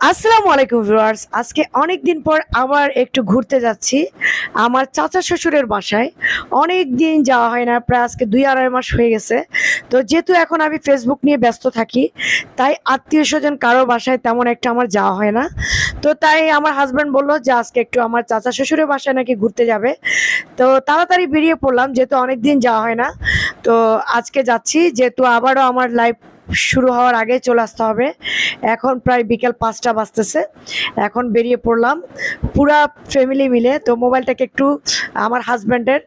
আসসালামু আলাইকুম ভিউয়ার্স, আজকে অনেক দিন পর আবার একটু ঘুরতে যাচ্ছি আমার চাচা শ্বশুরের বাসায়। অনেক দিন যাওয়া হয় না, প্রায় আজকে 2-2.5 মাস হয়ে গেছে। তো যেহেতু এখন আমি ফেসবুক নিয়ে ব্যস্ত থাকি, তাই আত্মীয় স্বজন কারো বাসায় তেমন একটা আমার যাওয়া হয় না। তো তাই আমার হাজব্যান্ড বললো যে আজকে একটু আমার চাচা শ্বশুরের বাসায় নাকি ঘুরতে যাবে। তো তাড়াতাড়ি বেরিয়ে পড়লাম, যেহেতু অনেক দিন যাওয়া হয় না। তো আজকে যাচ্ছি, যেহেতু আবারও আমার লাইফ শুরু হওয়ার আগে চলে আসতে হবে। এখন প্রায় বিকেল 5টা বাজতেছে, এখন বেরিয়ে পড়লাম পুরা ফ্যামিলি মিলে। তো মোবাইলটাকে একটু আমার হাজব্যান্ডের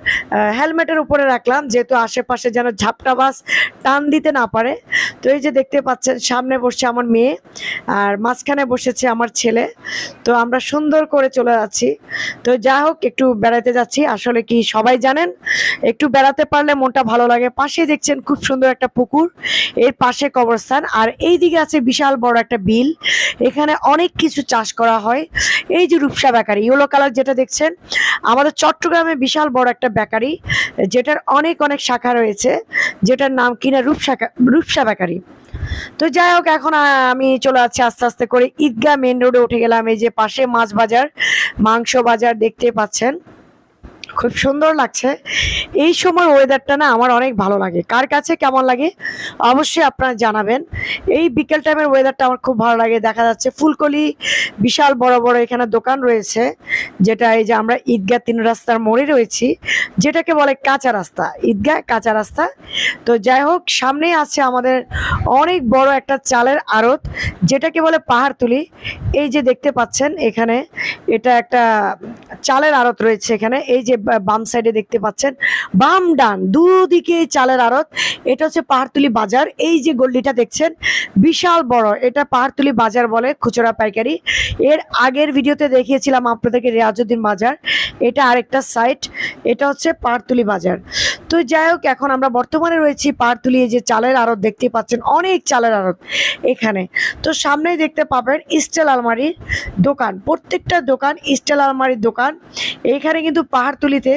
হেলমেটের উপরে রাখলাম, যেহেতু আশেপাশে যেন ঝাপটা বাস টান দিতে না পারে। তো এই যে দেখতে পাচ্ছেন, সামনে বসছে আমার মেয়ে আর মাঝখানে বসেছে আমার ছেলে। তো আমরা সুন্দর করে চলে যাচ্ছি। তো যাই হোক, একটু বেড়াতে যাচ্ছি। আসলে কি সবাই জানেন, একটু বেড়াতে পারলে মনটা ভালো লাগে। পাশেই দেখছেন খুব সুন্দর একটা পুকুর, এর পাশে কবরস্থান, আর এই দিকে আছে বিশাল বড় একটা বিল। এখানে অনেক কিছু চাষ করা হয়। এই যে রূপসা বেকারি, ইয়েলো কালার যেটা দেখছেন, আমাদের চট্টগ্রামে বিশাল বড় একটা বেকারি, যেটার অনেক অনেক শাখা রয়েছে, যেটার নাম কিনা রূপসা বেকারি। তো যাই হোক, এখন আমি চলে যাচ্ছি আস্তে আস্তে করে ঈদগাহ মেন রোডে উঠে গেলাম। এই যে পাশে মাছ বাজার, মাংস বাজার দেখতে পাচ্ছেন, খুব সুন্দর লাগছে। এই সময় ওয়েদারটা না আমার অনেক ভালো লাগে। কার কাছে কেমন লাগে অবশ্যই আপনারা জানাবেন। এই বিকেল টাইমের ওয়েদারটা আমার খুব ভালো লাগে। দেখা যাচ্ছে ফুলকলি, বিশাল বড় বড় এখানে দোকান রয়েছে, যেটা এই যে আমরা ঈদগাহ 3 রাস্তার মোড়ে রয়েছি, যেটাকে বলে কাঁচা রাস্তা, ঈদগাহ কাঁচা রাস্তা। তো যাই হোক, সামনেই আছে আমাদের অনেক বড় একটা চালের আড়ত, যেটাকে বলে পাহাড়তলি। এই যে দেখতে পাচ্ছেন এখানে, এটা একটা চালের আড়ত রয়েছে এখানে। এই যে বাম সাইডে দেখতে পাচ্ছেন, বাম ডান দুদিকে চালের আড়ত। এটা হচ্ছে পাহাড়তলি বাজার। এই যে গল্লিটা দেখছেন বিশাল বড়, এটা পাহাড়তলি বাজার বলে, খুচরা পাইকারি। এর আগের ভিডিওতে দেখিয়েছিলাম আপনাদেরকে রিয়াজউদ্দিন বাজার, এটা আরেকটা সাইট, এটা হচ্ছে পাহাড়তলি বাজার। তো যাই হোক, এখন আমরা বর্তমানে রয়েছি পাহাড়তলি। এই যে চালের আড়ত দেখতে পাচ্ছেন, অনেক চালের আড়ত এখানে। তো সামনেই দেখতে পাবেন স্টিল আলমারির দোকান, প্রত্যেকটা দোকান স্টিল আলমারির দোকান। এইখানে কিন্তু পাহাড়তলিতে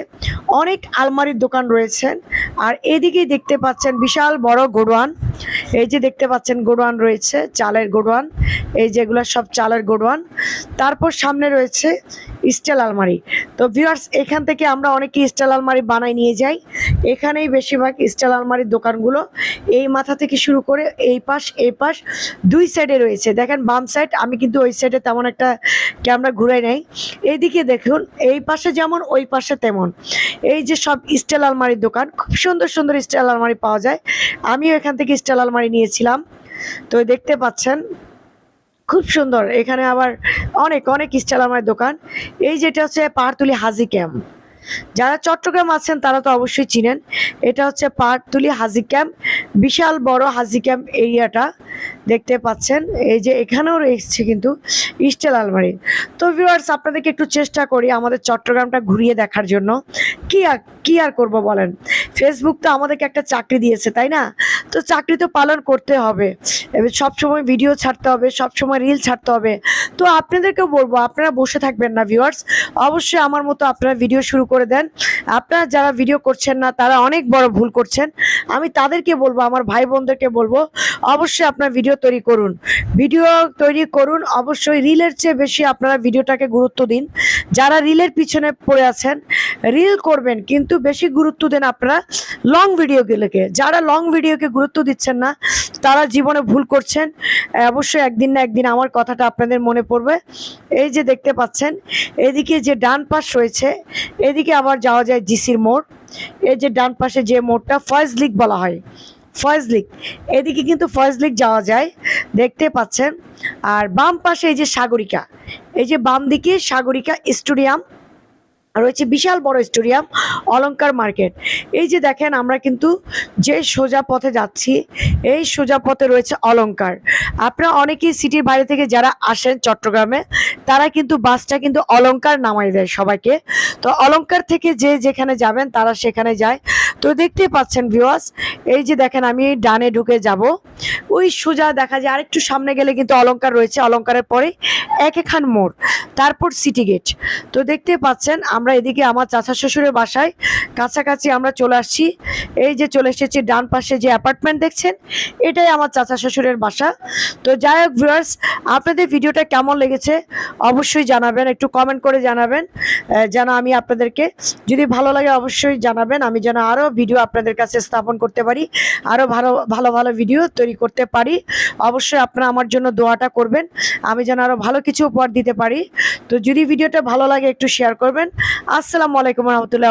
অনেক আলমারির দোকান রয়েছে। আর এদিকেই দেখতে পাচ্ছেন বিশাল বড় গোডাউন। এই যে দেখতে পাচ্ছেন গোডাউন রয়েছে, চালের গোডাউন। এই যেগুলো সব চালের গোডাউন। তারপর সামনে রয়েছে স্টিল আলমারি। তো ভিউয়ার্স, এখান থেকে আমরা অনেকে স্টিল আলমারি বানাই নিয়ে যাই। এখানেই বেশিরভাগ স্টিল আলমারির দোকানগুলো, এই মাথা থেকে শুরু করে এই পাশ এই পাশ দুই সাইডে রয়েছে। দেখেন বাম সাইড, আমি কিন্তু ওই সাইডে তেমন একটা ক্যামেরা ঘুরাই নাই। এইদিকে দেখুন, এই পাশে যেমন ওই পাশে তেমন। এই যে সব স্টিল আলমারির দোকান, খুব সুন্দর সুন্দর স্টিল আলমারি পাওয়া যায়। আমিও এখান থেকে স্টিল আলমারি নিয়েছিলাম। তো দেখতে পাচ্ছেন খুব সুন্দর, এখানে আবার অনেক অনেক স্টিল আলমারির দোকান। এই যেটা হচ্ছে পাহাড়তলি হাজি ক্যাম্প, যারা চট্টগ্রাম আছেন তারা তো অবশ্যই চিনেন। এটা হচ্ছে পাহাড়তলি হাজি ক্যাম্প, বিশাল বড় হাজি ক্যাম্প এরিয়াটা দেখতে পাচ্ছেন। এই যে এখানেও রয়েছে কিন্তু স্টিল আলমারি। তো ভিউয়ার্স, আপনাদেরকে একটু চেষ্টা করি আমাদের চট্টগ্রামটা ঘুরিয়ে দেখার জন্য। কি আর করব বলেন, ফেসবুক তো আমাদেরকে একটা চাকরি দিয়েছে, তাই না? তো চাকরি তো পালন করতে হবে, এবার সবসময় ভিডিও ছাড়তে হবে, সবসময় রিল ছাড়তে হবে। তো আপনাদেরকেও বলবো, আপনারা বসে থাকবেন না ভিউয়ার্স, অবশ্যই আমার মতো আপনারা ভিডিও শুরু করে দেন। আপনারা যারা ভিডিও করছেন না, তারা অনেক বড় ভুল করছেন। আমি তাদেরকে বলবো, আমার ভাই বোনদেরকে বলবো, অবশ্যই আপনারা ভিডিও তৈরি করুন। অবশ্যই রিলের চেয়ে বেশি আপনারা ভিডিওটাকে গুরুত্ব দিন। যারা রিলের পিছনে পড়ে আছেন, রিল করবেন কিন্তু বেশি গুরুত্ব দেন আপনারা লং ভিডিওগুলোকে। যারা লং ভিডিওকে গুরুত্ব দিচ্ছেন না, তারা জীবনে ভুল করছেন। অবশ্যই একদিন না একদিন আমার কথাটা আপনাদের মনে পড়বে। এই যে দেখতে পাচ্ছেন, এদিকে যে ডান পাশ রয়েছে, এদিকে আবার যাওয়া যায় জিসির মোড়। এই যে ডান পাশে যে মোড়টা ফয়েজ লিক বলা হয়, ফয়েজ লিক, এদিকে কিন্তু ফয়েজ লিক যাওয়া যায়, দেখতে পাচ্ছেন। আর বাম পাশে এই যে সাগরিকা, এই যে বাম দিকে সাগরিকা স্টেডিয়াম রয়েছে, বিশাল বড় স্টেডিয়াম, অলংকার মার্কেট। এই যে দেখেন, আমরা কিন্তু যে সোজা পথে যাচ্ছি, এই সোজা পথে রয়েছে অলংকার। আপনারা অনেকেই সিটির বাইরে থেকে যারা আসেন চট্টগ্রামে, তারা কিন্তু বাসটা কিন্তু অলংকার নামাই দেয় সবাইকে। তো অলংকার থেকে যে যেখানে যাবেন তারা সেখানে যায়। তো দেখতেই পাচ্ছেন ভিউয়ার্স, এই যে দেখেন আমি ডানে ঢুকে যাব, ওই সোজা দেখা যায় আরেকটু সামনে গেলে কিন্তু অলংকার রয়েছে, অলংকারের পরে একেখান মোড়, তারপর সিটি গেট। তো দেখতে পাচ্ছেন আমরা এদিকে আমার চাচা শ্বশুরের বাসায় কাছাকাছি আমরা চলে আসছি। এই যে চলে এসেছি, ডান পাশে যে অ্যাপার্টমেন্ট দেখছেন এটাই আমার চাচা শ্বশুরের বাসা। তো যাই হোক ভিউয়ার্স, আপনাদের ভিডিওটা কেমন লেগেছে অবশ্যই জানাবেন, একটু কমেন্ট করে জানাবেন, যেন আমি আপনাদেরকে, যদি ভালো লাগে অবশ্যই জানাবেন, আমি যেন আরও ভিডিও আপনাদের কাছে স্থাপন করতে পারি, আরও ভালো ভালো ভালো ভিডিও তৈরি করতে পারি। অবশ্যই আপনারা আমার জন্য দোয়াটা করবেন, আমি যেন আরও ভালো কিছু উপহার দিতে পারি। তো যদি ভিডিওটা ভালো লাগে একটু শেয়ার করবেন। আসসালামু আলাইকুম রহমতুল্লাহ।